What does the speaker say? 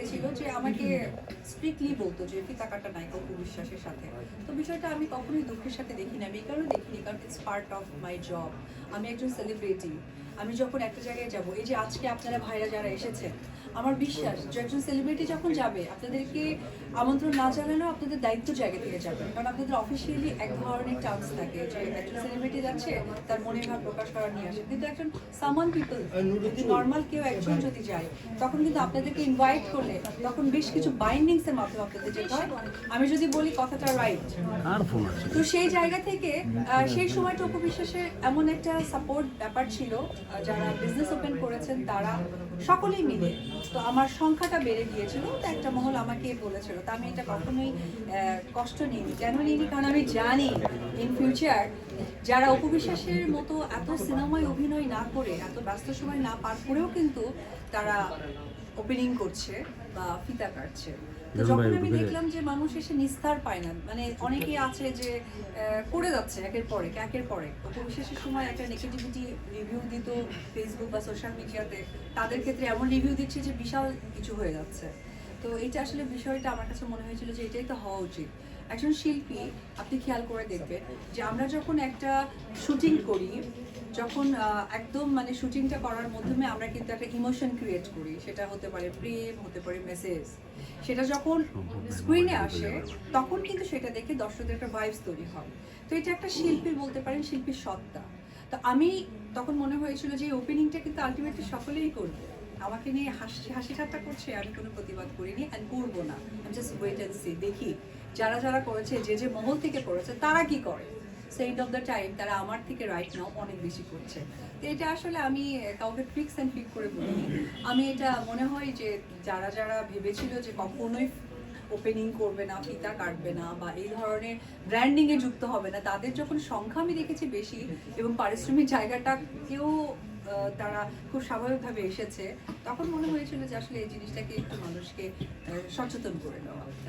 হয়েছিল যে আমাকে স্ট্রিক্টলি বলতো যে ফিতা কাটা নাই অপু বিশ্বাসের সাথে। তো বিষয়টা আমি কখনোই দুঃখের সাথে দেখি না, আমি এই কারণে দেখিনি কারণ it's part of my job. আমি একজন সেলিব্রিটি, আমি যখন একটা জায়গায় যাব, এই যে আজকে আপনারা ভাইরা যারা এসেছেন, আমার বিশ্বাস যে একজন সেলিব্রিটি যখন যাবে আপনাদেরকে আমন্ত্রণ না জানালেও আপনাদের দায়িত্ব জায়গা থেকে যাবে, কারণ আপনাদের অফিসিয়ালি এক ধরনের চান্স থাকে যে একজন সেলিব্রিটি যাচ্ছে তার মনের ভাব প্রকাশ করা নিয়ে আসে। কিন্তু একজন সামান পিপল, যদি নর্মাল কেউ একজন যদি যায়, তখন কিন্তু আপনাদেরকে ইনভাইট করলে তখন বেশ কিছু বাইন্ডিংস এর মাধ্যমে আপনাদের যেতে হয়। আমি যদি বলি কথাটা রাইট, তো সেই জায়গা থেকে সেই সময়টা অপু বিশ্বাসের এমন একটা সাপোর্ট ব্যাপার ছিল, যারা বিজনেস ওপেন করেছেন তারা সকলেই মিলে, তো আমার সংখ্যাটা বেড়ে গিয়েছিল। তো একটা মহল আমাকে বলেছিল, তা আমি এটা কখনোই কষ্ট নিইনি। কেন নিইনি? কারণ আমি জানি ইন ফিউচার যারা অপু বিশ্বাসের মতো এত সিনেমায় অভিনয় না করে, এত ব্যস্ত সময় না পার করেও কিন্তু তারা ওপেনিং করছে বা ফিতা কাটছে। তো যখন আমি দেখলাম যে মানুষ এসে নিস্তার পায় না, মানে অনেকেই আছে যে করে যাচ্ছে একের পরে অপু বিশ্বাসের সময় একটা নেগেটিভিটি রিভিউ দিত ফেসবুক বা সোশ্যাল মিডিয়াতে, তাদের ক্ষেত্রে এমন রিভিউ দিচ্ছে যে বিশাল কিছু হয়ে যাচ্ছে। তো এটা আসলে বিষয়টা আমার কাছে মনে হয়েছিল যে এটাই তো হওয়া উচিত। একজন শিল্পী, আপনি খেয়াল করে দেখবেন যে আমরা যখন একটা শুটিং করি, যখন একদম মানে শুটিংটা করার মাধ্যমে আমরা কিন্তু একটা ইমোশন ক্রিয়েট করি, সেটা হতে পারে প্রেম, হতে পারে মেসেজ, সেটা যখন স্ক্রিনে আসে তখন কিন্তু সেটা দেখে দর্শকদের একটা ভাইবস তৈরি হয়। তো এটা একটা শিল্পীর বলতে পারেন শিল্পীর সত্তা। তো আমি তখন মনে হয়েছিল যে ওপেনিংটা কিন্তু আলটিমেটলি সকলেই করবে, আমাকে নিয়ে হাসি ঠাট্টা করছে, আমি কোনো প্রতিবাদ করিনি অ্যান্ড করবো না। আমি জাস্ট ওয়েট অ্যান্ড সি, দেখি যারা যারা করেছে, যে মহল থেকে করেছে তারা কি করে। So end of the time তারা আমার থেকে রাইট নাও অনেক বেশি করছে। তো এটা আসলে আমি কাউকে ট্রিক্স অ্যান্ড ট্রিক করে বলিনি। আমি এটা মনে হয় যে যারা যারা ভেবেছিল যে কখনোই ওপেনিং করবে না, ফিতা কাটবে না বা এই ধরনের ব্র্যান্ডিংয়ে যুক্ত হবে না, তাদের যখন সংখ্যা আমি দেখেছি বেশি এবং পারিশ্রমিক জায়গাটাকেও তারা খুব স্বাভাবিকভাবে এসেছে, তখন মনে হয়েছিল যে আসলে এই জিনিসটাকে একটু মানুষকে সচেতন করে দেওয়া।